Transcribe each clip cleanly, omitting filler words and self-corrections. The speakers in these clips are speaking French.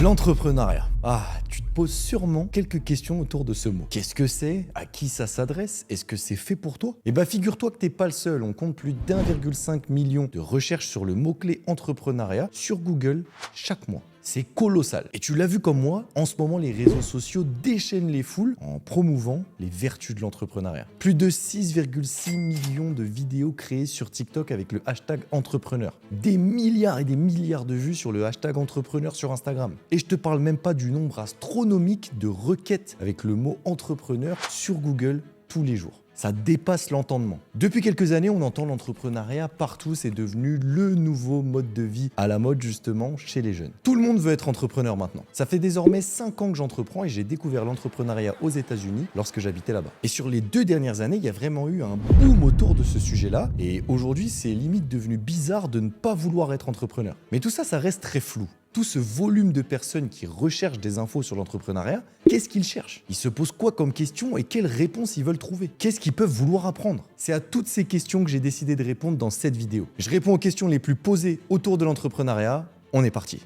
L'entrepreneuriat. Tu te poses sûrement quelques questions autour de ce mot. Qu'est-ce que c'est? À qui ça s'adresse? Est-ce que c'est fait pour toi? Figure-toi que t'es pas le seul. On compte plus d'1,5 million de recherches sur le mot-clé entrepreneuriat sur Google chaque mois. C'est colossal. Et tu l'as vu comme moi, en ce moment, les réseaux sociaux déchaînent les foules en promouvant les vertus de l'entrepreneuriat. Plus de 6,6 millions de vidéos créées sur TikTok avec le hashtag entrepreneur. Des milliards et des milliards de vues sur le hashtag entrepreneur sur Instagram. Et je te parle même pas du nombre astronomique de requêtes avec le mot entrepreneur sur Google tous les jours. Ça dépasse l'entendement. Depuis quelques années, on entend l'entrepreneuriat partout, c'est devenu le nouveau mode de vie à la mode justement chez les jeunes. Tout le monde veut être entrepreneur maintenant. Ça fait désormais 5 ans que j'entreprends et j'ai découvert l'entrepreneuriat aux États-Unis lorsque j'habitais là-bas. Et sur les 2 dernières années, il y a vraiment eu un boom autour de ce sujet-là et aujourd'hui, c'est limite devenu bizarre de ne pas vouloir être entrepreneur. Mais tout ça, ça reste très flou. Tout ce volume de personnes qui recherchent des infos sur l'entrepreneuriat, qu'est-ce qu'ils cherchent? Ils se posent quoi comme question et quelles réponses ils veulent trouver? Qu'est-ce qu'ils peuvent vouloir apprendre? C'est à toutes ces questions que j'ai décidé de répondre dans cette vidéo. Je réponds aux questions les plus posées autour de l'entrepreneuriat. On est parti.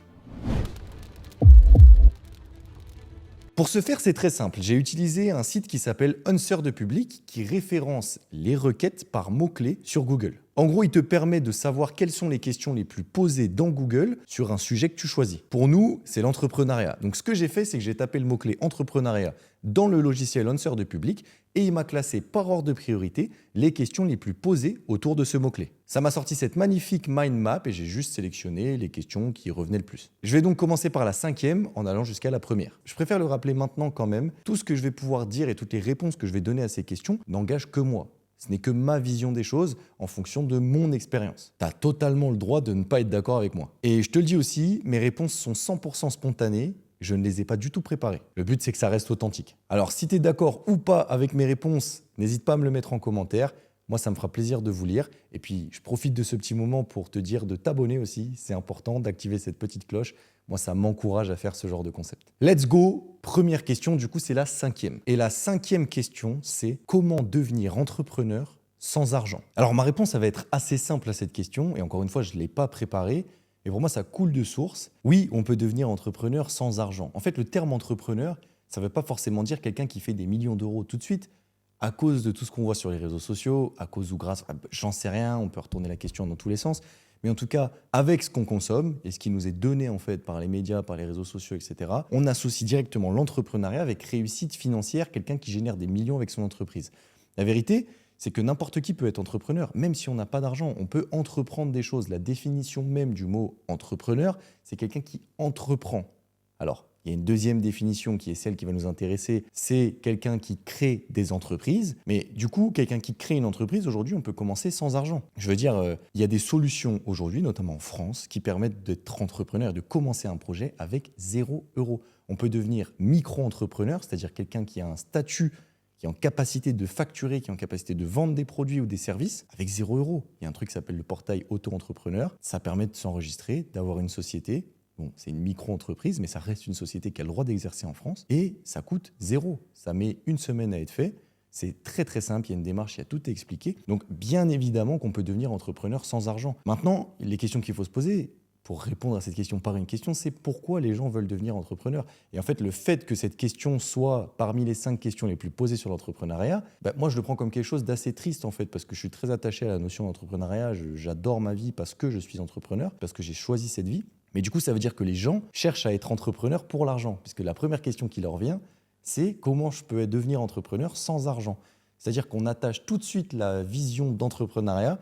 Pour ce faire, c'est très simple. J'ai utilisé un site qui s'appelle Answer de Public qui référence les requêtes par mots-clés sur Google. En gros, il te permet de savoir quelles sont les questions les plus posées dans Google sur un sujet que tu choisis. Pour nous, c'est l'entrepreneuriat. Donc ce que j'ai fait, c'est que j'ai tapé le mot-clé entrepreneuriat dans le logiciel Answer de Public et il m'a classé par ordre de priorité les questions les plus posées autour de ce mot-clé. Ça m'a sorti cette magnifique mind map et j'ai juste sélectionné les questions qui revenaient le plus. Je vais donc commencer par la 5e en allant jusqu'à la première. Je préfère le rappeler maintenant quand même, tout ce que je vais pouvoir dire et toutes les réponses que je vais donner à ces questions n'engagent que moi. Ce n'est que ma vision des choses en fonction de mon expérience. Tu as totalement le droit de ne pas être d'accord avec moi. Et je te le dis aussi, mes réponses sont 100% spontanées. Je ne les ai pas du tout préparées. Le but, c'est que ça reste authentique. Alors, si tu es d'accord ou pas avec mes réponses, n'hésite pas à me le mettre en commentaire. Moi, ça me fera plaisir de vous lire. Et puis, je profite de ce petit moment pour te dire de t'abonner aussi. C'est important d'activer cette petite cloche. Moi, ça m'encourage à faire ce genre de concept. Let's go! Première question, du coup, c'est la 5e. Et la 5e question, c'est comment devenir entrepreneur sans argent? Alors, ma réponse, ça va être assez simple à cette question. Et encore une fois, je ne l'ai pas préparée. Et pour moi, ça coule de source. Oui, on peut devenir entrepreneur sans argent. En fait, le terme entrepreneur, ça ne veut pas forcément dire quelqu'un qui fait des millions d'euros tout de suite. À cause de tout ce qu'on voit sur les réseaux sociaux, à cause ou grâce, j'en sais rien, on peut retourner la question dans tous les sens. Mais en tout cas, avec ce qu'on consomme et ce qui nous est donné en fait par les médias, par les réseaux sociaux, etc., on associe directement l'entrepreneuriat avec réussite financière, quelqu'un qui génère des millions avec son entreprise. La vérité, c'est que n'importe qui peut être entrepreneur, même si on n'a pas d'argent, on peut entreprendre des choses. La définition même du mot entrepreneur, c'est quelqu'un qui entreprend. Alors, il y a une deuxième définition qui est celle qui va nous intéresser, c'est quelqu'un qui crée des entreprises. Mais du coup, quelqu'un qui crée une entreprise, aujourd'hui, on peut commencer sans argent. Je veux dire, il y a des solutions aujourd'hui, notamment en France, qui permettent d'être entrepreneur et de commencer un projet avec 0 €. On peut devenir micro-entrepreneur, c'est-à-dire quelqu'un qui a un statut, qui est en capacité de facturer, qui est en capacité de vendre des produits ou des services avec 0 €. Il y a un truc qui s'appelle le portail auto-entrepreneur. Ça permet de s'enregistrer, d'avoir une société. Bon, c'est une micro-entreprise, mais ça reste une société qui a le droit d'exercer en France et ça coûte 0. Ça met 1 semaine à être fait. C'est très très simple, il y a une démarche, il y a tout à expliquer. Donc bien évidemment qu'on peut devenir entrepreneur sans argent. Maintenant, les questions qu'il faut se poser pour répondre à cette question par une question, c'est pourquoi les gens veulent devenir entrepreneurs. Et en fait, le fait que cette question soit parmi les 5 questions les plus posées sur l'entrepreneuriat, moi je le prends comme quelque chose d'assez triste en fait, parce que je suis très attaché à la notion d'entrepreneuriat, j'adore ma vie parce que je suis entrepreneur, parce que j'ai choisi cette vie. Mais du coup, ça veut dire que les gens cherchent à être entrepreneurs pour l'argent. Puisque la première question qui leur vient, c'est comment je peux devenir entrepreneur sans argent? C'est-à-dire qu'on attache tout de suite la vision d'entrepreneuriat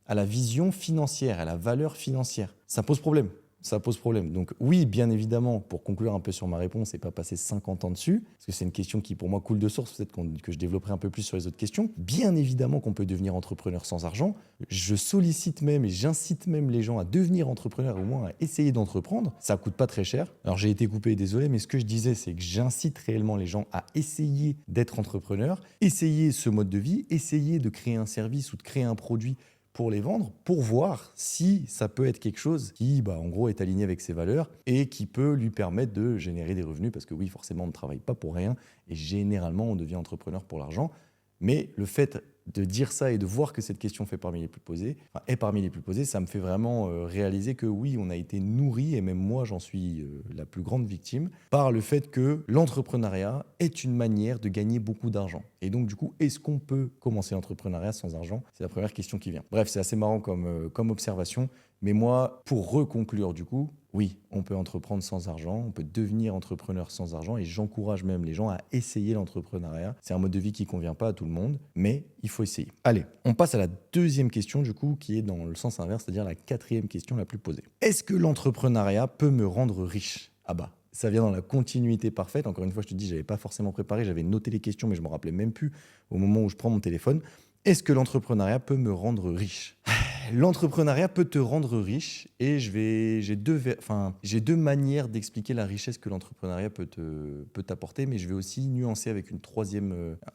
à la vision financière, à la valeur financière. Ça pose problème. Ça pose problème. Donc oui, bien évidemment, pour conclure un peu sur ma réponse et pas passer 50 ans dessus, parce que c'est une question qui pour moi coule de source, peut-être que je développerai un peu plus sur les autres questions. Bien évidemment qu'on peut devenir entrepreneur sans argent. Je sollicite même et j'incite même les gens à devenir entrepreneur, au moins à essayer d'entreprendre. Ça coûte pas très cher. Alors j'ai été coupé, désolé, mais ce que je disais, c'est que j'incite réellement les gens à essayer d'être entrepreneur, essayer ce mode de vie, essayer de créer un service ou de créer un produit pour les vendre, pour voir si ça peut être quelque chose qui, en gros, est aligné avec ses valeurs et qui peut lui permettre de générer des revenus. Parce que oui, forcément, on ne travaille pas pour rien et généralement, on devient entrepreneur pour l'argent. Mais le fait de dire ça et de voir que cette question est parmi les plus posées, ça me fait vraiment réaliser que oui, on a été nourri, et même moi j'en suis la plus grande victime, par le fait que l'entrepreneuriat est une manière de gagner beaucoup d'argent. Et donc du coup, est-ce qu'on peut commencer l'entrepreneuriat sans argent? C'est la première question qui vient. Bref, c'est assez marrant comme observation, mais moi, pour reconclure du coup, oui, on peut entreprendre sans argent, on peut devenir entrepreneur sans argent, et j'encourage même les gens à essayer l'entrepreneuriat. C'est un mode de vie qui ne convient pas à tout le monde, mais il faut essayer. Allez, on passe à la deuxième question du coup, qui est dans le sens inverse, c'est-à-dire la quatrième question la plus posée. Est-ce que l'entrepreneuriat peut me rendre riche? Ah bah, ça vient dans la continuité parfaite. Encore une fois, je te dis, je n'avais pas forcément préparé, j'avais noté les questions, mais je ne me rappelais même plus au moment où je prends mon téléphone. Est-ce que l'entrepreneuriat peut me rendre riche? L'entrepreneuriat peut te rendre riche, et j'ai deux manières d'expliquer la richesse que l'entrepreneuriat peut t'apporter, mais je vais aussi nuancer avec un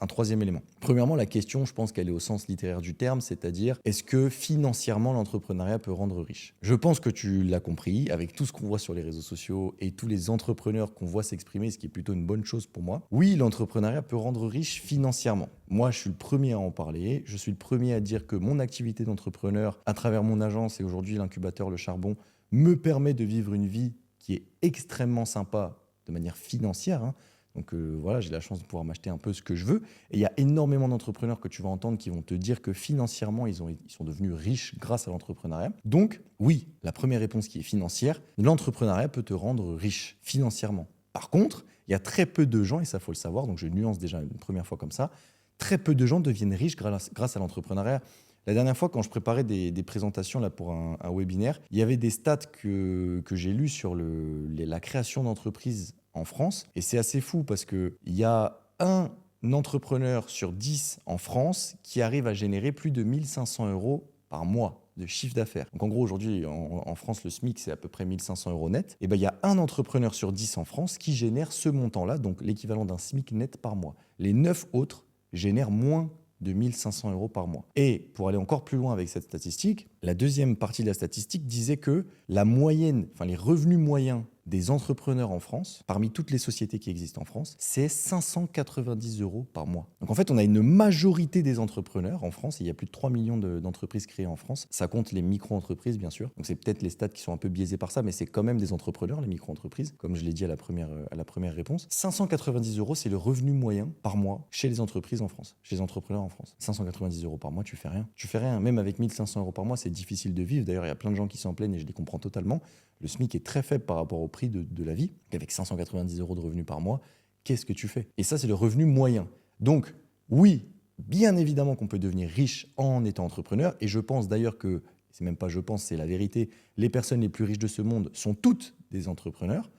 troisième élément. Premièrement, la question, je pense qu'elle est au sens littéraire du terme, c'est-à-dire est-ce que financièrement l'entrepreneuriat peut rendre riche? Je pense que tu l'as compris avec tout ce qu'on voit sur les réseaux sociaux et tous les entrepreneurs qu'on voit s'exprimer, ce qui est plutôt une bonne chose pour moi. Oui, l'entrepreneuriat peut rendre riche financièrement. Moi, je suis le premier à en parler. Je suis le premier à dire que mon activité d'entrepreneur, à travers mon agence et aujourd'hui l'incubateur Le Charbon, me permet de vivre une vie qui est extrêmement sympa de manière financière. Donc voilà, j'ai la chance de pouvoir m'acheter un peu ce que je veux. Et il y a énormément d'entrepreneurs que tu vas entendre qui vont te dire que financièrement, ils sont devenus riches grâce à l'entrepreneuriat. Donc oui, la première réponse qui est financière, l'entrepreneuriat peut te rendre riche financièrement. Par contre, il y a très peu de gens, et ça faut le savoir, donc je nuance déjà une première fois comme ça, très peu de gens deviennent riches grâce à l'entrepreneuriat. La dernière fois, quand je préparais des présentations là, pour un webinaire, il y avait des stats que j'ai lus sur la création d'entreprises en France. Et c'est assez fou parce qu'il y a un entrepreneur sur 10 en France qui arrive à générer plus de 1 500 € par mois de chiffre d'affaires. Donc en gros, aujourd'hui, en France, le SMIC, c'est à peu près 1 500 € net. Et ben, il y a un entrepreneur sur 10 en France qui génère ce montant-là, donc l'équivalent d'un SMIC net par mois. Les 9 autres génèrent moins de 1 500 € par mois. Et pour aller encore plus loin avec cette statistique, la deuxième partie de la statistique disait que la moyenne, les revenus moyens des entrepreneurs en France, parmi toutes les sociétés qui existent en France, c'est 590 € par mois. Donc en fait, on a une majorité des entrepreneurs en France, et il y a plus de 3 millions d'entreprises créées en France. Ça compte les micro-entreprises, bien sûr. Donc c'est peut-être les stats qui sont un peu biaisés par ça, mais c'est quand même des entrepreneurs, les micro-entreprises, comme je l'ai dit à la première réponse. 590 €, c'est le revenu moyen par mois chez les entreprises en France, chez les entrepreneurs en France. 590 € par mois, tu fais rien. Tu fais rien. Même avec 1 500 € par mois, c'est difficile de vivre. D'ailleurs, il y a plein de gens qui s'en plaignent et je les comprends totalement. Le SMIC est très faible par rapport au prix de la vie. Avec 590 € de revenus par mois, qu'est-ce que tu fais? Et ça, c'est le revenu moyen. Donc, oui, bien évidemment qu'on peut devenir riche en étant entrepreneur. Et je pense d'ailleurs que, c'est même pas je pense, c'est la vérité, les personnes les plus riches de ce monde sont toutes des entrepreneurs.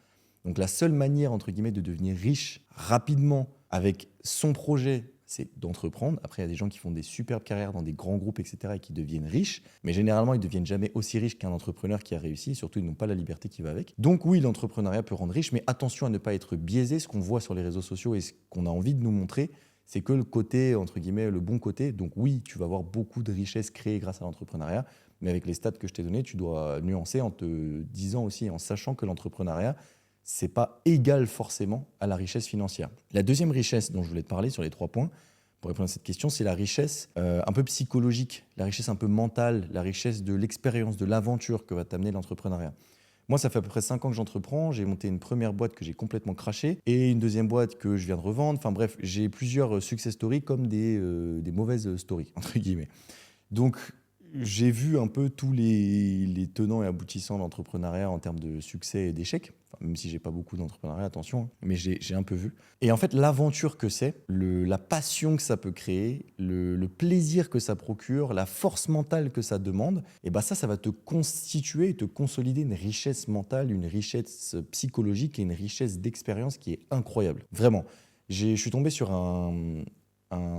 Donc la seule manière, entre guillemets, de devenir riche rapidement avec son projet, c'est d'entreprendre. Après, il y a des gens qui font des superbes carrières dans des grands groupes, etc., et qui deviennent riches. Mais généralement, ils ne deviennent jamais aussi riches qu'un entrepreneur qui a réussi. Et surtout, ils n'ont pas la liberté qui va avec. Donc oui, l'entrepreneuriat peut rendre riche, mais attention à ne pas être biaisé. Ce qu'on voit sur les réseaux sociaux et ce qu'on a envie de nous montrer, c'est que le côté, entre guillemets, le bon côté. Donc oui, tu vas avoir beaucoup de richesses créées grâce à l'entrepreneuriat. Mais avec les stats que je t'ai donnés, tu dois nuancer en te disant aussi, en sachant que l'entrepreneuriat, c'est pas égal forcément à la richesse financière. La deuxième richesse dont je voulais te parler sur les 3 points, pour répondre à cette question, c'est la richesse un peu psychologique, la richesse un peu mentale, la richesse de l'expérience, de l'aventure que va t'amener l'entrepreneuriat. Moi, ça fait à peu près 5 ans que j'entreprends. J'ai monté une première boîte que j'ai complètement crashée et une deuxième boîte que je viens de revendre. Enfin bref, j'ai plusieurs success stories comme des mauvaises stories, entre guillemets. Donc, j'ai vu un peu tous les tenants et aboutissants de l'entrepreneuriat en termes de succès et d'échecs. Enfin, même si j'ai pas beaucoup d'entrepreneuriat, attention, mais j'ai un peu vu. Et en fait, l'aventure que c'est, la passion que ça peut créer, le plaisir que ça procure, la force mentale que ça demande, et ben ça va te constituer et te consolider une richesse mentale, une richesse psychologique et une richesse d'expérience qui est incroyable. Vraiment. Je suis tombé sur un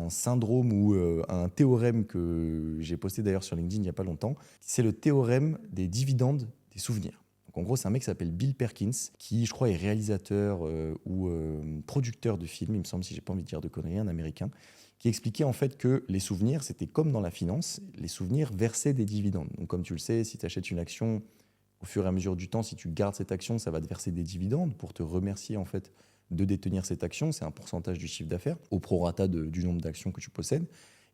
syndrome ou un théorème que j'ai posté d'ailleurs sur LinkedIn il n'y a pas longtemps. C'est le théorème des dividendes des souvenirs. Donc en gros, c'est un mec qui s'appelle Bill Perkins, qui je crois est réalisateur ou producteur de films, il me semble, si j'ai pas envie de dire de conneries, un américain, qui expliquait en fait que les souvenirs, c'était comme dans la finance, les souvenirs versaient des dividendes. Donc comme tu le sais, si tu achètes une action, au fur et à mesure du temps, si tu gardes cette action, ça va te verser des dividendes pour te remercier en fait de détenir cette action. C'est un pourcentage du chiffre d'affaires au prorata du nombre d'actions que tu possèdes.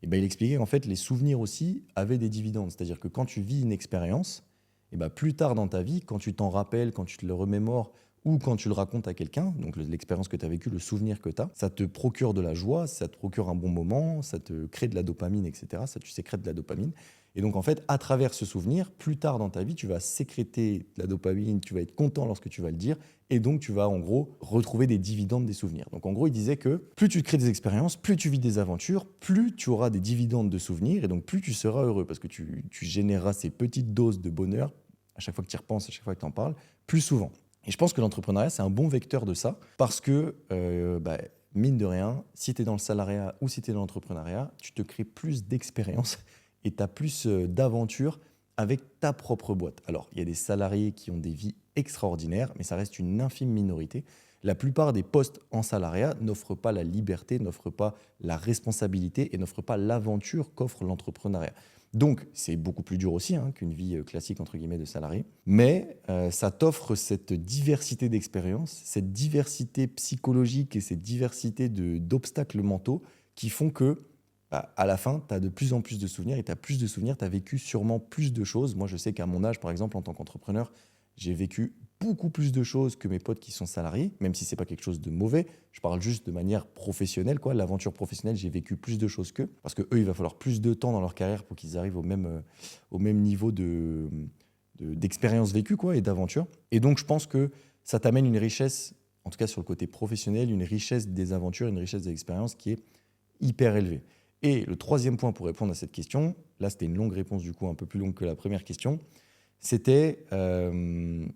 Et ben, il expliquait qu'en fait, les souvenirs aussi avaient des dividendes. C'est-à-dire que quand tu vis une expérience, et ben, plus tard dans ta vie, quand tu t'en rappelles, quand tu te le remémores ou quand tu le racontes à quelqu'un, donc l'expérience que tu as vécue, le souvenir que tu as, ça te procure de la joie, ça te procure un bon moment, ça te crée de la dopamine, etc. Ça, tu sécrètes de la dopamine. Et donc, en fait, à travers ce souvenir, plus tard dans ta vie, tu vas sécréter de la dopamine, tu vas être content lorsque tu vas le dire, et donc tu vas, en gros, retrouver des dividendes des souvenirs. Donc, en gros, il disait que plus tu crées des expériences, plus tu vis des aventures, plus tu auras des dividendes de souvenirs, et donc plus tu seras heureux, parce que tu généreras ces petites doses de bonheur, à chaque fois que tu y repenses, à chaque fois que tu en parles, plus souvent. Et je pense que l'entrepreneuriat, c'est un bon vecteur de ça, parce que, mine de rien, si tu es dans le salariat ou si tu es dans l'entrepreneuriat, tu te crées plus d'expérience et tu as plus d'aventures avec ta propre boîte. Alors, il y a des salariés qui ont des vies extraordinaires, mais ça reste une infime minorité. La plupart des postes en salariat n'offrent pas la liberté, n'offrent pas la responsabilité et n'offrent pas l'aventure qu'offre l'entrepreneuriat. Donc, c'est beaucoup plus dur aussi qu'une vie classique entre guillemets de salarié, mais ça t'offre cette diversité d'expériences, cette diversité psychologique et cette diversité d'obstacles mentaux qui font que à la fin, tu as de plus en plus de souvenirs et tu as plus de souvenirs, tu as vécu sûrement plus de choses. Moi, je sais qu'à mon âge, par exemple, en tant qu'entrepreneur, j'ai vécu beaucoup plus de choses que mes potes qui sont salariés, même si c'est pas quelque chose de mauvais. Je parle juste de manière professionnelle, quoi. L'aventure professionnelle, j'ai vécu plus de choses qu'eux, parce que eux, il va falloir plus de temps dans leur carrière pour qu'ils arrivent au même niveau d'expérience vécue, quoi, et d'aventure. Et donc, je pense que ça t'amène une richesse, en tout cas sur le côté professionnel, une richesse des aventures, une richesse des expériences qui est hyper élevée. Et le troisième point pour répondre à cette question, là c'était une longue réponse du coup, un peu plus longue que la première question, c'était,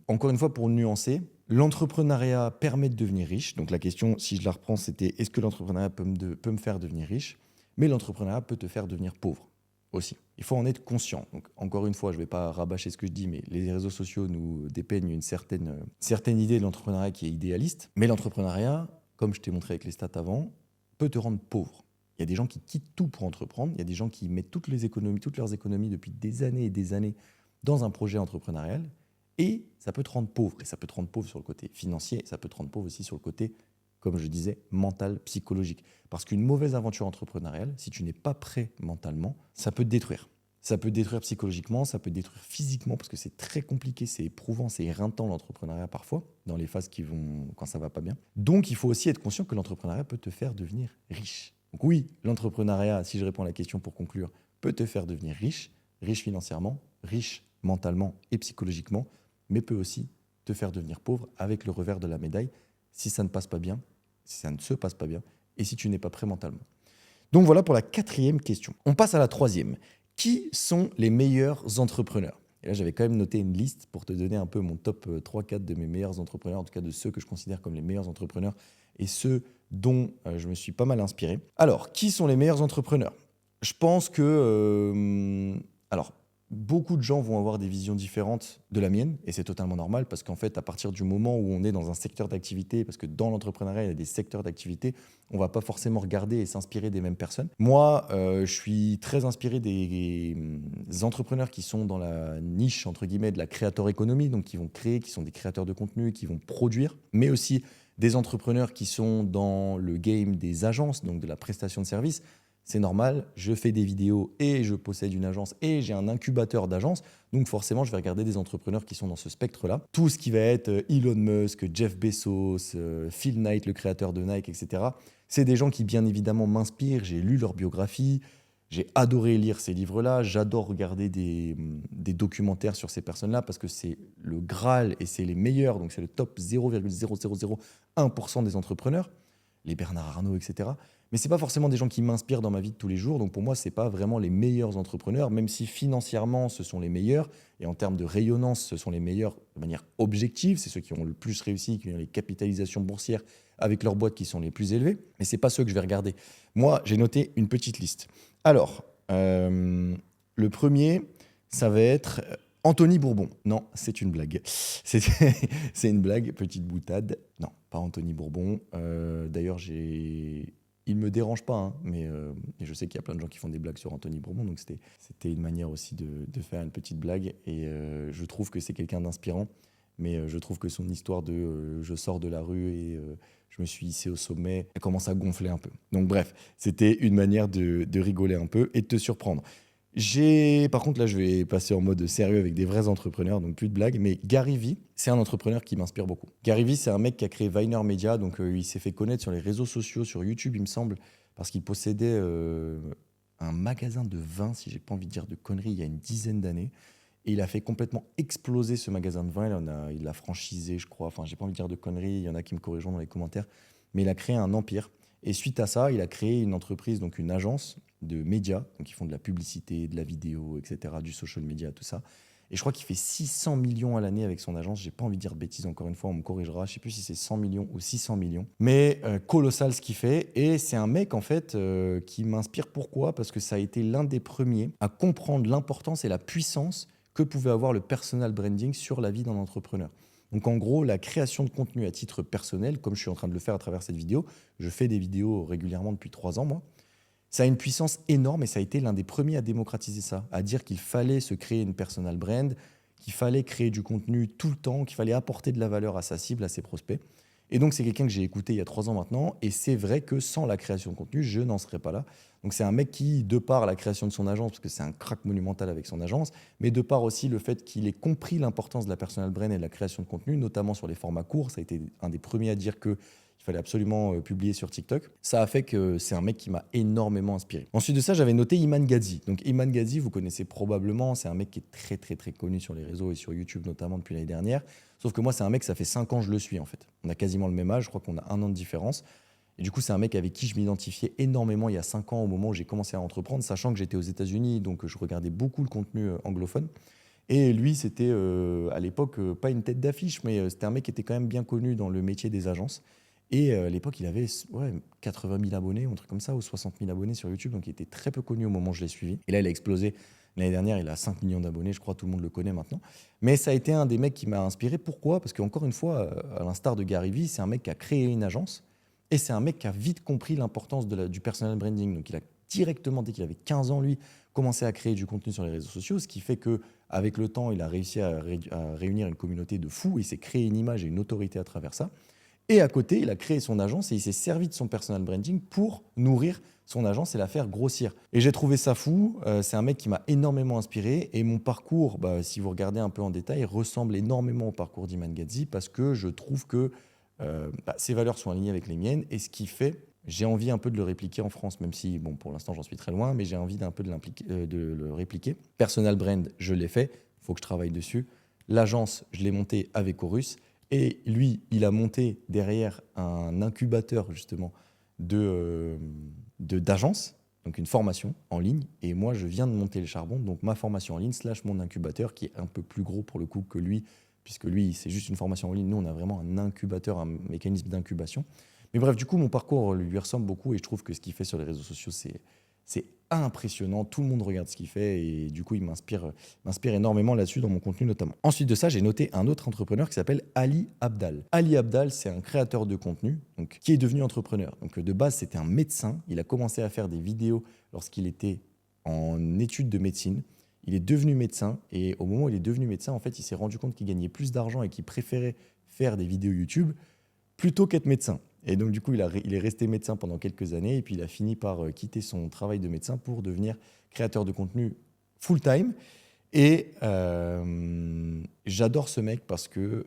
encore une fois pour nuancer, l'entrepreneuriat permet de devenir riche. Donc la question, si je la reprends, c'était est-ce que l'entrepreneuriat peut me faire devenir riche? Mais l'entrepreneuriat peut te faire devenir pauvre aussi. Il faut en être conscient. Donc encore une fois, je ne vais pas rabâcher ce que je dis, mais les réseaux sociaux nous dépeignent une certaine idée de l'entrepreneuriat qui est idéaliste. Mais l'entrepreneuriat, comme je t'ai montré avec les stats avant, peut te rendre pauvre. Il y a des gens qui quittent tout pour entreprendre. Il y a des gens qui mettent toutes leurs économies depuis des années et des années dans un projet entrepreneurial. Et ça peut te rendre pauvre. Et ça peut te rendre pauvre sur le côté financier. Ça peut te rendre pauvre aussi sur le côté, comme je disais, mental, psychologique. Parce qu'une mauvaise aventure entrepreneuriale, si tu n'es pas prêt mentalement, ça peut te détruire. Ça peut te détruire psychologiquement, ça peut te détruire physiquement, parce que c'est très compliqué, c'est éprouvant, c'est éreintant l'entrepreneuriat parfois, dans les phases quand ça va pas bien. Donc il faut aussi être conscient que l'entrepreneuriat peut te faire devenir riche. Donc oui, l'entrepreneuriat, si je réponds à la question pour conclure, peut te faire devenir riche, riche financièrement, riche mentalement et psychologiquement, mais peut aussi te faire devenir pauvre avec le revers de la médaille si ça ne passe pas bien, si ça ne se passe pas bien et si tu n'es pas prêt mentalement. Donc voilà pour la 4e question. On passe à la 3e. Qui sont les meilleurs entrepreneurs? Et là, j'avais quand même noté une liste pour te donner un peu mon top 3-4 de mes meilleurs entrepreneurs, en tout cas de ceux que je considère comme les meilleurs entrepreneurs et ceux dont je me suis pas mal inspiré. Alors, qui sont les meilleurs entrepreneurs? Je pense que... beaucoup de gens vont avoir des visions différentes de la mienne, et c'est totalement normal, parce qu'en fait, à partir du moment où on est dans un secteur d'activité, parce que dans l'entrepreneuriat, il y a des secteurs d'activité, on ne va pas forcément regarder et s'inspirer des mêmes personnes. Moi, je suis très inspiré des entrepreneurs qui sont dans la niche, entre guillemets, de la creator economy, donc qui vont créer, qui sont des créateurs de contenu, qui vont produire, mais aussi des entrepreneurs qui sont dans le game des agences, donc de la prestation de services. C'est normal, je fais des vidéos et je possède une agence et j'ai un incubateur d'agence. Donc forcément, je vais regarder des entrepreneurs qui sont dans ce spectre-là. Tout ce qui va être Elon Musk, Jeff Bezos, Phil Knight, le créateur de Nike, etc. C'est des gens qui, bien évidemment, m'inspirent. J'ai lu leur biographie, j'ai adoré lire ces livres-là. J'adore regarder des documentaires sur ces personnes-là parce que c'est le Graal et c'est les meilleurs. Donc c'est le top 0,0001% des entrepreneurs, les Bernard Arnault, etc. Mais ce n'est pas forcément des gens qui m'inspirent dans ma vie de tous les jours. Donc pour moi, ce n'est pas vraiment les meilleurs entrepreneurs, même si financièrement, ce sont les meilleurs. Et en termes de rayonnance, ce sont les meilleurs de manière objective. C'est ceux qui ont le plus réussi, qui ont les capitalisations boursières avec leurs boîtes qui sont les plus élevées. Mais ce n'est pas ceux que je vais regarder. Moi, j'ai noté une petite liste. Alors, le premier, ça va être Anthony Bourbon. Non, c'est une blague. C'est une blague, petite boutade. Non, pas Anthony Bourbon. D'ailleurs, il ne me dérange pas, mais je sais qu'il y a plein de gens qui font des blagues sur Anthony Bourbon, donc c'était une manière aussi de faire une petite blague. Et je trouve que c'est quelqu'un d'inspirant mais je trouve que son histoire de je sors de la rue et je me suis hissé au sommet, elle commence à gonfler un peu. Donc bref, c'était une manière de rigoler un peu et de te surprendre. Par contre, là, je vais passer en mode sérieux avec des vrais entrepreneurs, donc plus de blagues. Mais Gary Vee, c'est un entrepreneur qui m'inspire beaucoup. Gary Vee, c'est un mec qui a créé Vayner Media, donc il s'est fait connaître sur les réseaux sociaux, sur YouTube, il me semble, parce qu'il possédait un magasin de vin, si j'ai pas envie de dire de conneries, il y a une dizaine d'années. Et il a fait complètement exploser ce magasin de vin. Il l'a franchisé, je crois. Enfin, j'ai pas envie de dire de conneries. Il y en a qui me corrigeront dans les commentaires. Mais il a créé un empire. Et suite à ça, il a créé une entreprise, donc une agence de médias. Donc, ils font de la publicité, de la vidéo, etc., du social media, tout ça. Et je crois qu'il fait 600 millions à l'année avec son agence. J'ai pas envie de dire de bêtises, encore une fois, on me corrigera. Je sais plus si c'est 100 millions ou 600 millions. Mais colossal ce qu'il fait. Et c'est un mec, en fait, qui m'inspire. Pourquoi ? Parce que ça a été l'un des premiers à comprendre l'importance et la puissance que pouvait avoir le personal branding sur la vie d'un entrepreneur. Donc en gros, la création de contenu à titre personnel, comme je suis en train de le faire à travers cette vidéo, je fais des vidéos régulièrement depuis 3 ans, moi, ça a une puissance énorme et ça a été l'un des premiers à démocratiser ça, à dire qu'il fallait se créer une personal brand, qu'il fallait créer du contenu tout le temps, qu'il fallait apporter de la valeur à sa cible, à ses prospects. Et donc c'est quelqu'un que j'ai écouté il y a 3 ans maintenant, et c'est vrai que sans la création de contenu, je n'en serais pas là. Donc c'est un mec qui, de par la création de son agence, parce que c'est un crack monumental avec son agence, mais de par aussi le fait qu'il ait compris l'importance de la personal brand et de la création de contenu, notamment sur les formats courts, ça a été un des premiers à dire qu'il fallait absolument publier sur TikTok. Ça a fait que c'est un mec qui m'a énormément inspiré. Ensuite de ça, j'avais noté Iman Gadzhi. Donc Iman Gadzhi, vous connaissez probablement, c'est un mec qui est très très très connu sur les réseaux et sur YouTube notamment depuis l'année dernière. Sauf que moi, c'est un mec, ça fait 5 ans que je le suis en fait. On a quasiment le même âge, je crois qu'on a 1 an de différence. Et du coup, c'est un mec avec qui je m'identifiais énormément il y a 5 ans au moment où j'ai commencé à entreprendre, sachant que j'étais aux États-Unis, donc je regardais beaucoup le contenu anglophone. Et lui, c'était à l'époque pas une tête d'affiche, mais c'était un mec qui était quand même bien connu dans le métier des agences. Et à l'époque, il avait 80 000 abonnés, un truc comme ça, ou 60 000 abonnés sur YouTube, donc il était très peu connu au moment où je l'ai suivi. Et là, il a explosé. L'année dernière, il a 5 millions d'abonnés, je crois, tout le monde le connaît maintenant. Mais ça a été un des mecs qui m'a inspiré. Pourquoi ? Parce qu'encore une fois, à l'instar de Gary Vee, c'est un mec qui a créé une agence, et c'est un mec qui a vite compris l'importance du personal branding. Donc il a directement, dès qu'il avait 15 ans, lui, commencé à créer du contenu sur les réseaux sociaux, ce qui fait qu'avec le temps, il a réussi à réunir une communauté de fous, il s'est créé une image et une autorité à travers ça. Et à côté, il a créé son agence et il s'est servi de son personal branding pour nourrir son agence et la faire grossir. Et j'ai trouvé ça fou. C'est un mec qui m'a énormément inspiré. Et mon parcours, si vous regardez un peu en détail, ressemble énormément au parcours d'Iman Gadzhi parce que je trouve que ses valeurs sont alignées avec les miennes. Et ce qui fait, j'ai envie un peu de le répliquer en France, même si, bon, pour l'instant, j'en suis très loin, mais j'ai envie d'un peu de le répliquer. Personal brand, je l'ai fait. Il faut que je travaille dessus. L'agence, je l'ai montée avec Horus. Et lui, il a monté derrière un incubateur justement d'agence, donc une formation en ligne. Et moi, je viens de monter le charbon, donc ma formation en ligne / mon incubateur qui est un peu plus gros pour le coup que lui, puisque lui, c'est juste une formation en ligne. Nous, on a vraiment un incubateur, un mécanisme d'incubation. Mais bref, du coup, mon parcours lui ressemble beaucoup et je trouve que ce qu'il fait sur les réseaux sociaux, c'est impressionnant. Tout le monde regarde ce qu'il fait et du coup, il m'inspire énormément là-dessus dans mon contenu notamment. Ensuite de ça, j'ai noté un autre entrepreneur qui s'appelle Ali Abdaal. Ali Abdaal, c'est un créateur de contenu donc, qui est devenu entrepreneur. Donc de base, c'était un médecin. Il a commencé à faire des vidéos lorsqu'il était en études de médecine. Il est devenu médecin et au moment où il est devenu médecin, en fait, il s'est rendu compte qu'il gagnait plus d'argent et qu'il préférait faire des vidéos YouTube plutôt qu'être médecin. Et donc, du coup, il est resté médecin pendant quelques années et puis il a fini par quitter son travail de médecin pour devenir créateur de contenu full-time. Et j'adore ce mec parce que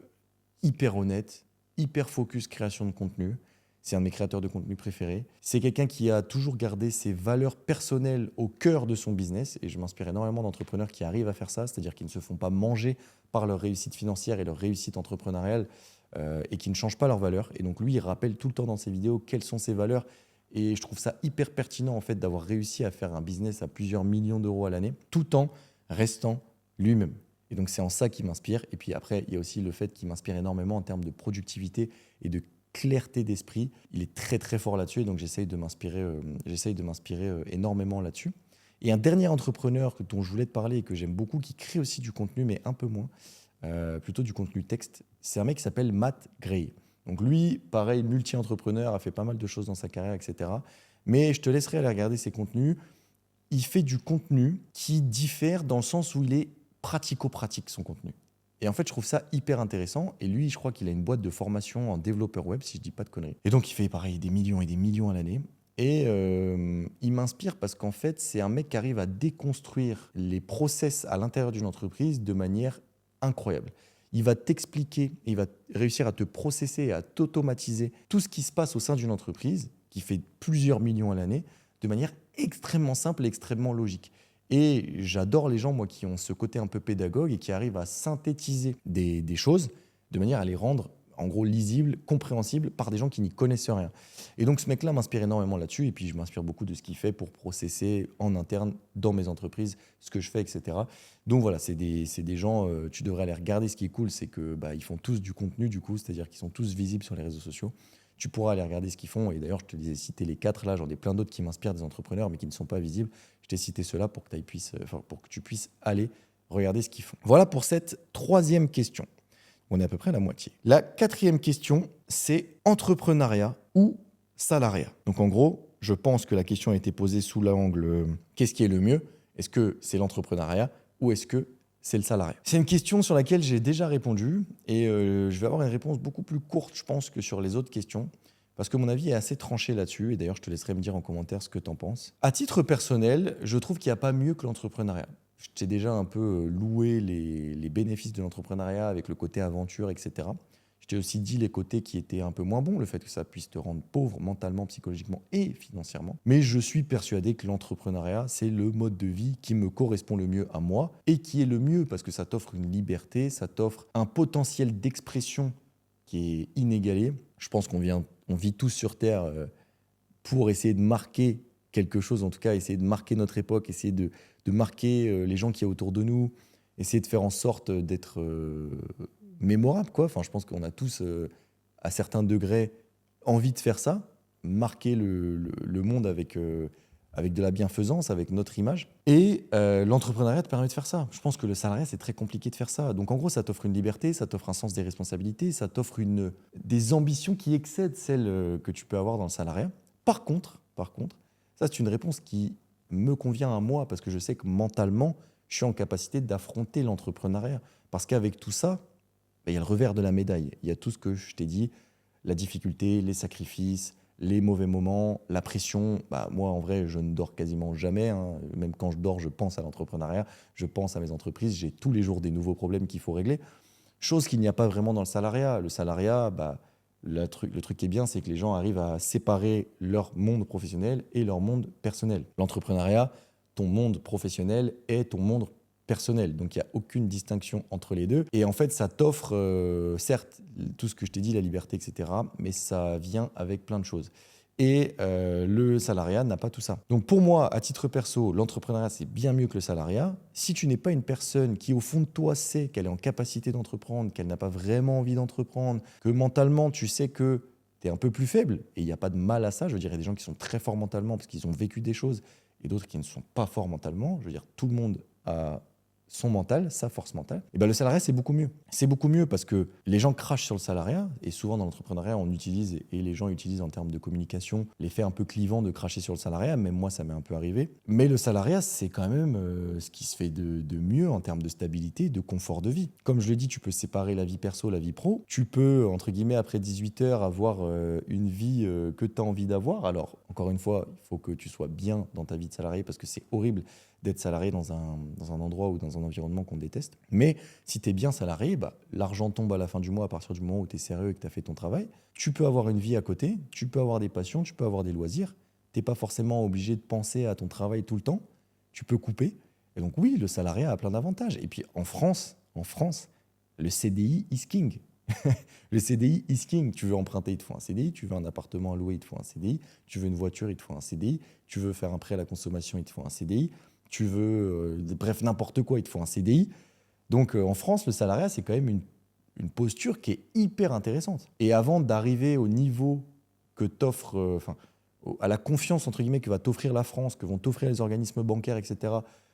hyper honnête, hyper focus création de contenu. C'est un de mes créateurs de contenu préférés. C'est quelqu'un qui a toujours gardé ses valeurs personnelles au cœur de son business. Et je m'inspire énormément d'entrepreneurs qui arrivent à faire ça, c'est-à-dire qui ne se font pas manger par leur réussite financière et leur réussite entrepreneuriale et qui ne changent pas leurs valeurs. Et donc lui, il rappelle tout le temps dans ses vidéos quelles sont ses valeurs. Et je trouve ça hyper pertinent en fait d'avoir réussi à faire un business à plusieurs millions d'euros à l'année, tout en restant lui-même. Et donc c'est en ça qu'il m'inspire. Et puis après, il y a aussi le fait qu'il m'inspire énormément en termes de productivité et de clarté d'esprit. Il est très très fort là-dessus et donc j'essaye de m'inspirer énormément là-dessus. Et un dernier entrepreneur dont je voulais te parler et que j'aime beaucoup, qui crée aussi du contenu mais un peu moins, plutôt du contenu texte, c'est un mec qui s'appelle Matt Gray. Donc lui, pareil, multi-entrepreneur, a fait pas mal de choses dans sa carrière, etc. Mais je te laisserai aller regarder ses contenus. Il fait du contenu qui diffère dans le sens où il est pratico-pratique, son contenu. Et en fait, je trouve ça hyper intéressant. Et lui, je crois qu'il a une boîte de formation en développeur web, si je dis pas de conneries. Et donc, il fait pareil, des millions et des millions à l'année. Et il m'inspire parce qu'en fait, c'est un mec qui arrive à déconstruire les process à l'intérieur d'une entreprise de manière incroyable. Il va t'expliquer, il va réussir à te processer et à t'automatiser tout ce qui se passe au sein d'une entreprise qui fait plusieurs millions à l'année de manière extrêmement simple et extrêmement logique. Et j'adore les gens, moi, qui ont ce côté un peu pédagogue et qui arrivent à synthétiser des choses de manière à les rendre, en gros, lisibles, compréhensibles par des gens qui n'y connaissent rien. Et donc, ce mec-là m'inspire énormément là-dessus. Et puis, je m'inspire beaucoup de ce qu'il fait pour processer en interne, dans mes entreprises, ce que je fais, etc. Donc, voilà, c'est des gens, tu devrais aller regarder. Ce qui est cool, c'est que ils font tous du contenu, du coup, c'est-à-dire qu'ils sont tous visibles sur les réseaux sociaux. Tu pourras aller regarder ce qu'ils font. Et d'ailleurs, je te disais citer les 4. Là, j'en ai plein d'autres qui m'inspirent, des entrepreneurs, mais qui ne sont pas visibles. Je t'ai cité ceux-là pour que tu puisses aller regarder ce qu'ils font. Voilà pour cette 3e question. On est à peu près à la moitié. La 4e question, c'est entrepreneuriat ou salariat. Donc en gros, je pense que la question a été posée sous l'angle qu'est-ce qui est le mieux? Est-ce que c'est l'entrepreneuriat ou est-ce que c'est le salariat? C'est une question sur laquelle j'ai déjà répondu et je vais avoir une réponse beaucoup plus courte, je pense, que sur les autres questions. Parce que mon avis est assez tranché là-dessus, et d'ailleurs je te laisserai me dire en commentaire ce que tu en penses. À titre personnel, je trouve qu'il n'y a pas mieux que l'entrepreneuriat. Je t'ai déjà un peu loué les bénéfices de l'entrepreneuriat avec le côté aventure, etc. Je t'ai aussi dit les côtés qui étaient un peu moins bons, le fait que ça puisse te rendre pauvre mentalement, psychologiquement et financièrement. Mais je suis persuadé que l'entrepreneuriat, c'est le mode de vie qui me correspond le mieux à moi et qui est le mieux parce que ça t'offre une liberté, ça t'offre un potentiel d'expression qui est inégalé. Je pense qu'on vit tous sur Terre pour essayer de marquer quelque chose, en tout cas essayer de marquer notre époque, essayer de marquer les gens qui sont autour de nous, essayer de faire en sorte d'être mémorable, quoi. Enfin, je pense qu'on a tous, à certains degrés, envie de faire ça, marquer le monde avec de la bienfaisance, avec notre image. Et l'entrepreneuriat te permet de faire ça. Je pense que le salariat, c'est très compliqué de faire ça. Donc en gros, ça t'offre une liberté, ça t'offre un sens des responsabilités, ça t'offre des ambitions qui excèdent celles que tu peux avoir dans le salariat. Par contre, ça c'est une réponse qui me convient à moi parce que je sais que mentalement, je suis en capacité d'affronter l'entrepreneuriat. Parce qu'avec tout ça, il y a le revers de la médaille. Il y a tout ce que je t'ai dit, la difficulté, les sacrifices, les mauvais moments, la pression. Moi, en vrai, je ne dors quasiment jamais, hein. Même quand je dors, je pense à l'entrepreneuriat, je pense à mes entreprises. J'ai tous les jours des nouveaux problèmes qu'il faut régler. Chose qu'il n'y a pas vraiment dans le salariat. Le salariat, le truc qui est bien, c'est que les gens arrivent à séparer leur monde professionnel et leur monde personnel. L'entrepreneuriat, ton monde professionnel est ton monde personnel. Donc, il n'y a aucune distinction entre les deux. Et en fait, ça t'offre, certes, tout ce que je t'ai dit, la liberté, etc., mais ça vient avec plein de choses. Et le salariat n'a pas tout ça. Donc pour moi, à titre perso, l'entrepreneuriat, c'est bien mieux que le salariat. Si tu n'es pas une personne qui, au fond de toi, sait qu'elle est en capacité d'entreprendre, qu'elle n'a pas vraiment envie d'entreprendre, que mentalement, tu sais que tu es un peu plus faible, et il n'y a pas de mal à ça. Je veux dire, il y a des gens qui sont très forts mentalement parce qu'ils ont vécu des choses, et d'autres qui ne sont pas forts mentalement. Je veux dire, tout le monde a son mental, sa force mentale, et le salariat, c'est beaucoup mieux. C'est beaucoup mieux parce que les gens crachent sur le salariat, et souvent dans l'entrepreneuriat, on utilise, et les gens utilisent en termes de communication, l'effet un peu clivant de cracher sur le salariat, même moi, ça m'est un peu arrivé. Mais le salariat, c'est quand même ce qui se fait de mieux en termes de stabilité, de confort de vie. Comme je le dis, tu peux séparer la vie perso, la vie pro. Tu peux, entre guillemets, après 18 heures, avoir une vie que tu as envie d'avoir. Alors, encore une fois, il faut que tu sois bien dans ta vie de salarié parce que c'est horrible d'être salarié dans un endroit ou dans un environnement qu'on déteste. Mais si tu es bien salarié, l'argent tombe à la fin du mois à partir du moment où tu es sérieux et que tu as fait ton travail. Tu peux avoir une vie à côté, tu peux avoir des passions, tu peux avoir des loisirs. Tu n'es pas forcément obligé de penser à ton travail tout le temps. Tu peux couper. Et donc oui, le salariat a plein d'avantages. Et puis en France, le CDI is king. Le CDI is king. Tu veux emprunter, il te faut un CDI. Tu veux un appartement à louer, il te faut un CDI. Tu veux une voiture, il te faut un CDI. Tu veux faire un prêt à la consommation, il te faut un CDI. Tu veux, bref, n'importe quoi, il te faut un CDI. Donc en France, le salariat, c'est quand même une posture qui est hyper intéressante. Et avant d'arriver au niveau que t'offre, à la confiance, entre guillemets, que va t'offrir la France, que vont t'offrir les organismes bancaires, etc.,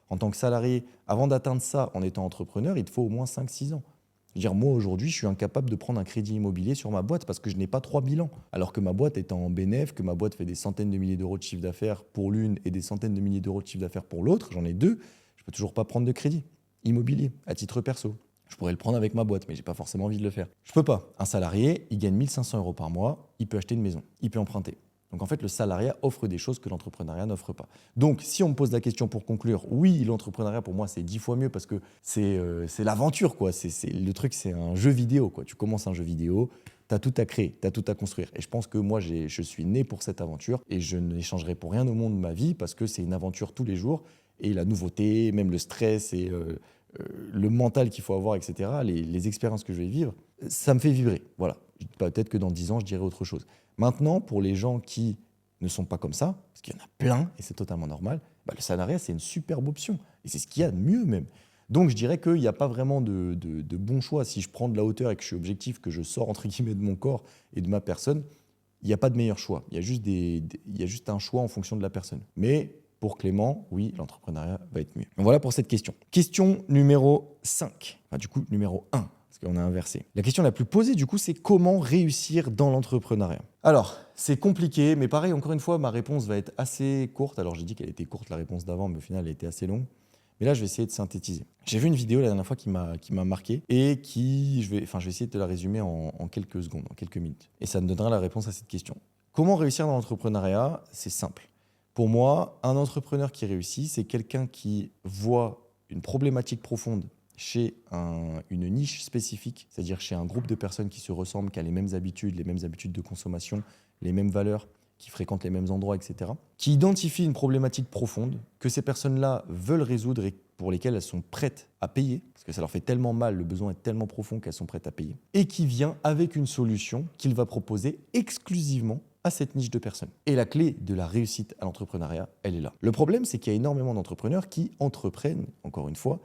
en tant que salarié, avant d'atteindre ça en étant entrepreneur, il te faut au moins 5-6 ans. Je veux dire, moi, aujourd'hui, je suis incapable de prendre un crédit immobilier sur ma boîte parce que je n'ai pas 3 bilans. Alors que ma boîte est en bénéf, que ma boîte fait des centaines de milliers d'euros de chiffre d'affaires pour l'une et des centaines de milliers d'euros de chiffre d'affaires pour l'autre, j'en ai 2, je ne peux toujours pas prendre de crédit immobilier à titre perso. Je pourrais le prendre avec ma boîte, mais j'ai pas forcément envie de le faire. Je peux pas. Un salarié, il gagne 1500 euros par mois, il peut acheter une maison, il peut emprunter. Donc en fait, le salariat offre des choses que l'entrepreneuriat n'offre pas. Donc si on me pose la question pour conclure, oui, l'entrepreneuriat pour moi c'est 10 fois mieux parce que c'est l'aventure, quoi. Le truc, c'est un jeu vidéo, quoi. Tu commences un jeu vidéo, tu as tout à créer, tu as tout à construire. Et je pense que moi, je suis né pour cette aventure et je n'échangerai pour rien au monde ma vie parce que c'est une aventure tous les jours. Et la nouveauté, même le stress et le mental qu'il faut avoir, etc., les expériences que je vais vivre, ça me fait vibrer. Voilà. Peut-être que dans 10 ans, je dirai autre chose. Maintenant, pour les gens qui ne sont pas comme ça, parce qu'il y en a plein, et c'est totalement normal, le salariat, c'est une superbe option. Et c'est ce qu'il y a de mieux même. Donc, je dirais qu'il n'y a pas vraiment de bon choix. Si je prends de la hauteur et que je suis objectif, que je sors entre guillemets de mon corps et de ma personne, il n'y a pas de meilleur choix. Il y a juste un choix en fonction de la personne. Mais pour Clément, oui, l'entrepreneuriat va être mieux. Donc voilà pour cette question. Question numéro 5. Enfin, du coup, numéro 1. Parce qu'on a inversé. La question la plus posée, du coup, c'est comment réussir dans l'entrepreneuriat. Alors, c'est compliqué, mais pareil, encore une fois, ma réponse va être assez courte. Alors, j'ai dit qu'elle était courte, la réponse d'avant, mais au final, elle était assez longue. Mais là, je vais essayer de synthétiser. J'ai vu une vidéo la dernière fois qui m'a marqué et je vais essayer de te la résumer en quelques secondes, en quelques minutes. Et ça me donnera la réponse à cette question. Comment réussir dans l'entrepreneuriat? C'est simple. Pour moi, un entrepreneur qui réussit, c'est quelqu'un qui voit une problématique profonde chez une niche spécifique, c'est-à-dire chez un groupe de personnes qui se ressemblent, qui a les mêmes habitudes de consommation, les mêmes valeurs, qui fréquentent les mêmes endroits, etc., qui identifient une problématique profonde que ces personnes-là veulent résoudre et pour lesquelles elles sont prêtes à payer, parce que ça leur fait tellement mal, le besoin est tellement profond qu'elles sont prêtes à payer, et qui vient avec une solution qu'il va proposer exclusivement à cette niche de personnes. Et la clé de la réussite à l'entrepreneuriat, elle est là. Le problème, c'est qu'il y a énormément d'entrepreneurs qui entreprennent, encore une fois,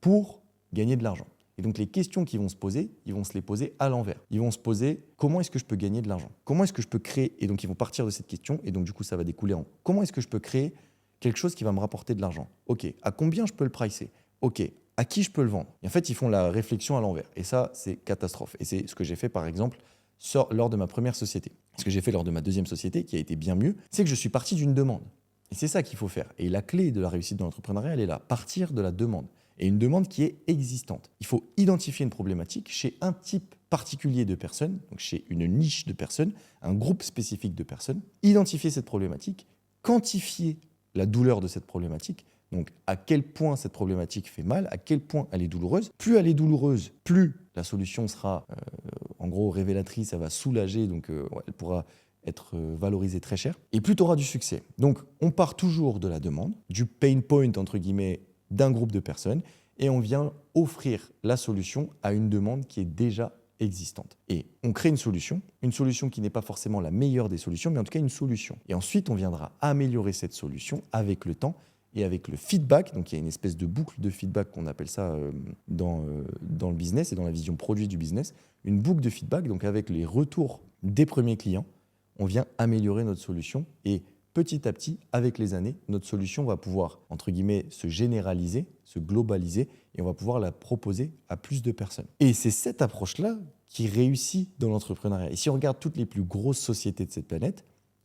pour gagner de l'argent. Et donc les questions qu'ils vont se poser, ils vont se les poser à l'envers. Ils vont se poser comment est-ce que je peux gagner de l'argent? Comment est-ce que je peux créer? Et donc ils vont partir de cette question et donc du coup ça va découler en comment est-ce que je peux créer quelque chose qui va me rapporter de l'argent? Ok, à combien je peux le pricer? Ok, à qui je peux le vendre? Et en fait ils font la réflexion à l'envers. Et ça c'est catastrophe. Et c'est ce que j'ai fait par exemple lors de ma première société. Ce que j'ai fait lors de ma deuxième société qui a été bien mieux, c'est que je suis parti d'une demande. Et c'est ça qu'il faut faire. Et la clé de la réussite dans l'entrepreneuriat, elle est là, partir de la demande. Et une demande qui est existante. Il faut identifier une problématique chez un type particulier de personnes, donc chez une niche de personnes, un groupe spécifique de personnes, identifier cette problématique, quantifier la douleur de cette problématique, donc à quel point cette problématique fait mal, à quel point elle est douloureuse. Plus elle est douloureuse, plus la solution sera en gros révélatrice, elle va soulager, donc elle pourra être valorisée très cher, et plus tu auras du succès. Donc on part toujours de la demande, du pain point entre guillemets, d'un groupe de personnes et on vient offrir la solution à une demande qui est déjà existante. Et on crée une solution qui n'est pas forcément la meilleure des solutions, mais en tout cas une solution. Et ensuite, on viendra améliorer cette solution avec le temps et avec le feedback. Donc il y a une espèce de boucle de feedback qu'on appelle ça dans le business et dans la vision produit du business, une boucle de feedback, donc avec les retours des premiers clients, on vient améliorer notre solution et petit à petit, avec les années, notre solution va pouvoir, entre guillemets, se généraliser, se globaliser, et on va pouvoir la proposer à plus de personnes. Et c'est cette approche-là qui réussit dans l'entrepreneuriat. Et si on regarde toutes les plus grosses sociétés de cette planète,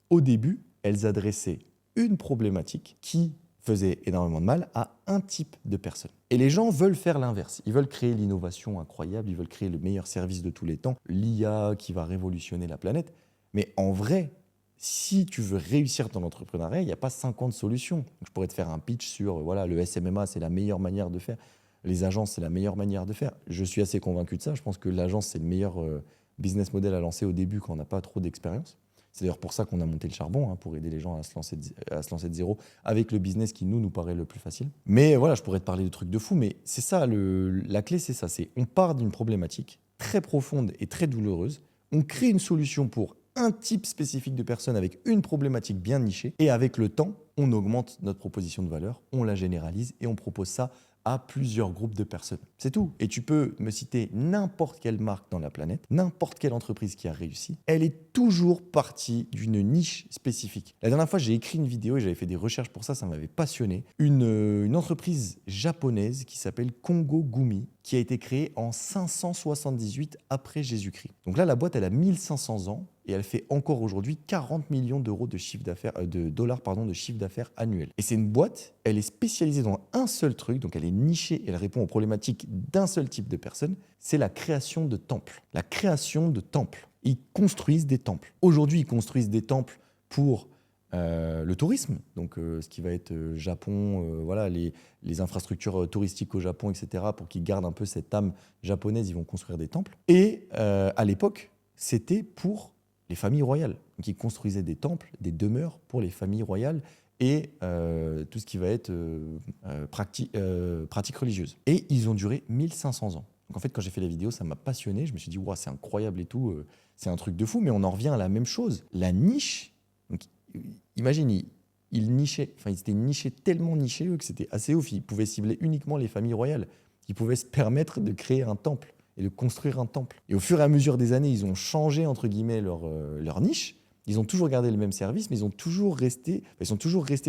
au début, elles adressaient une problématique qui faisait énormément de mal à un type de personnes. Et les gens veulent faire l'inverse. Ils veulent créer l'innovation incroyable, ils veulent créer le meilleur service de tous les temps, l'IA qui va révolutionner la planète. Mais en vrai, si tu veux réussir dans l'entrepreneuriat, il n'y a pas 50 solutions. Je pourrais te faire un pitch sur le SMMA, c'est la meilleure manière de faire. Les agences, c'est la meilleure manière de faire. Je suis assez convaincu de ça. Je pense que l'agence, c'est le meilleur business model à lancer au début quand on n'a pas trop d'expérience. C'est d'ailleurs pour ça qu'on a monté le charbon, pour aider les gens à se lancer de zéro avec le business qui nous paraît le plus facile. Mais voilà, je pourrais te parler de trucs de fou, mais c'est ça, la clé, c'est ça. On part d'une problématique très profonde et très douloureuse. On crée une solution pour un type spécifique de personnes avec une problématique bien nichée. Et avec le temps, on augmente notre proposition de valeur, on la généralise et on propose ça à plusieurs groupes de personnes. C'est tout. Et tu peux me citer n'importe quelle marque dans la planète, n'importe quelle entreprise qui a réussi, elle est toujours partie d'une niche spécifique. La dernière fois, j'ai écrit une vidéo et j'avais fait des recherches pour ça, ça m'avait passionné. Une entreprise japonaise qui s'appelle Kongo Gumi, qui a été créée en 578 après Jésus-Christ. Donc là, la boîte, elle a 1500 ans. et elle fait encore aujourd'hui 40 millions d'euros de chiffre d'affaires, de dollars pardon, de chiffre d'affaires annuel. Et c'est une boîte, elle est spécialisée dans un seul truc, donc elle est nichée, elle répond aux problématiques d'un seul type de personne, c'est la création de temples. La création de temples. Ils construisent des temples. Aujourd'hui, ils construisent des temples pour le tourisme, donc ce qui va être Japon, voilà, les infrastructures touristiques au Japon, etc., pour qu'ils gardent un peu cette âme japonaise, ils vont construire des temples. Et à l'époque, c'était pour les familles royales. Donc ils construisaient des temples, des demeures pour les familles royales et tout ce qui va être pratique religieuse. Et ils ont duré 1500 ans. Donc en fait, quand j'ai fait la vidéo, ça m'a passionné. Je me suis dit, wow, c'est incroyable et tout, c'est un truc de fou, mais on en revient à la même chose. La niche, donc, imagine, ils nichaient, enfin ils étaient nichés, tellement nichés eux, que c'était assez ouf. Ils pouvaient cibler uniquement les familles royales. Ils pouvaient se permettre de créer un temple et de construire un temple. Et au fur et à mesure des années, ils ont changé entre guillemets leur niche. Ils ont toujours gardé le même service, mais ils sont toujours restés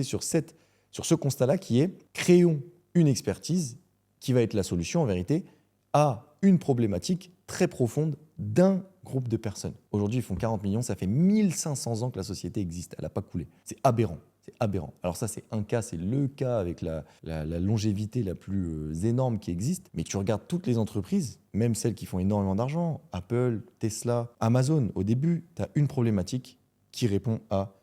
sur ce constat-là qui est créons une expertise qui va être la solution en vérité à une problématique très profonde d'un groupe de personnes. Aujourd'hui, ils font 40 millions, ça fait 1500 ans que la société existe, elle n'a pas coulé. C'est aberrant, c'est aberrant. Alors ça, c'est un cas, c'est le cas avec la longévité la plus énorme qui existe, mais tu regardes toutes les entreprises, même celles qui font énormément d'argent, Apple, Tesla, Amazon, au début, tu as une problématique qui répond à...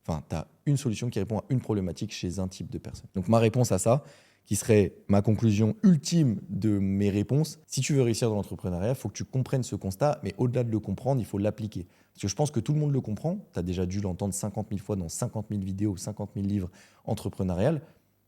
Enfin, tu as une solution qui répond à une problématique chez un type de personne. Donc ma réponse à ça, qui serait ma conclusion ultime de mes réponses. Si tu veux réussir dans l'entrepreneuriat, il faut que tu comprennes ce constat, mais au-delà de le comprendre, il faut l'appliquer. Parce que je pense que tout le monde le comprend, tu as déjà dû l'entendre 50 000 fois dans 50 000 vidéos, 50 000 livres entrepreneuriales,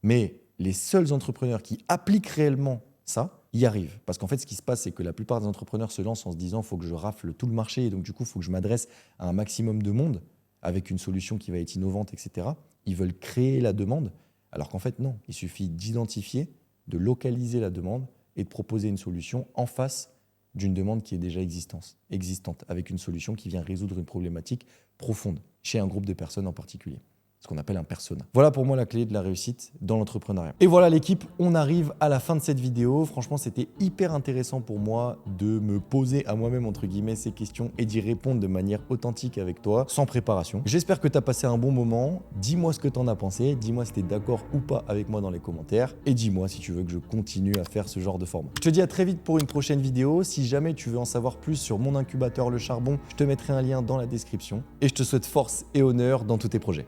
mais les seuls entrepreneurs qui appliquent réellement ça, y arrivent. Parce qu'en fait, ce qui se passe, c'est que la plupart des entrepreneurs se lancent en se disant « il faut que je rafle tout le marché, et donc du coup, il faut que je m'adresse à un maximum de monde avec une solution qui va être innovante, etc. » Ils veulent créer la demande. Alors qu'en fait, non, il suffit d'identifier, de localiser la demande et de proposer une solution en face d'une demande qui est déjà existante, avec une solution qui vient résoudre une problématique profonde chez un groupe de personnes en particulier. Ce qu'on appelle un persona. Voilà pour moi la clé de la réussite dans l'entrepreneuriat. Et voilà l'équipe, on arrive à la fin de cette vidéo. Franchement, c'était hyper intéressant pour moi de me poser à moi-même, entre guillemets, ces questions et d'y répondre de manière authentique avec toi, sans préparation. J'espère que tu as passé un bon moment. Dis-moi ce que tu en as pensé. Dis-moi si tu es d'accord ou pas avec moi dans les commentaires. Et dis-moi si tu veux que je continue à faire ce genre de format. Je te dis à très vite pour une prochaine vidéo. Si jamais tu veux en savoir plus sur mon incubateur Le Charbon, je te mettrai un lien dans la description. Et je te souhaite force et honneur dans tous tes projets.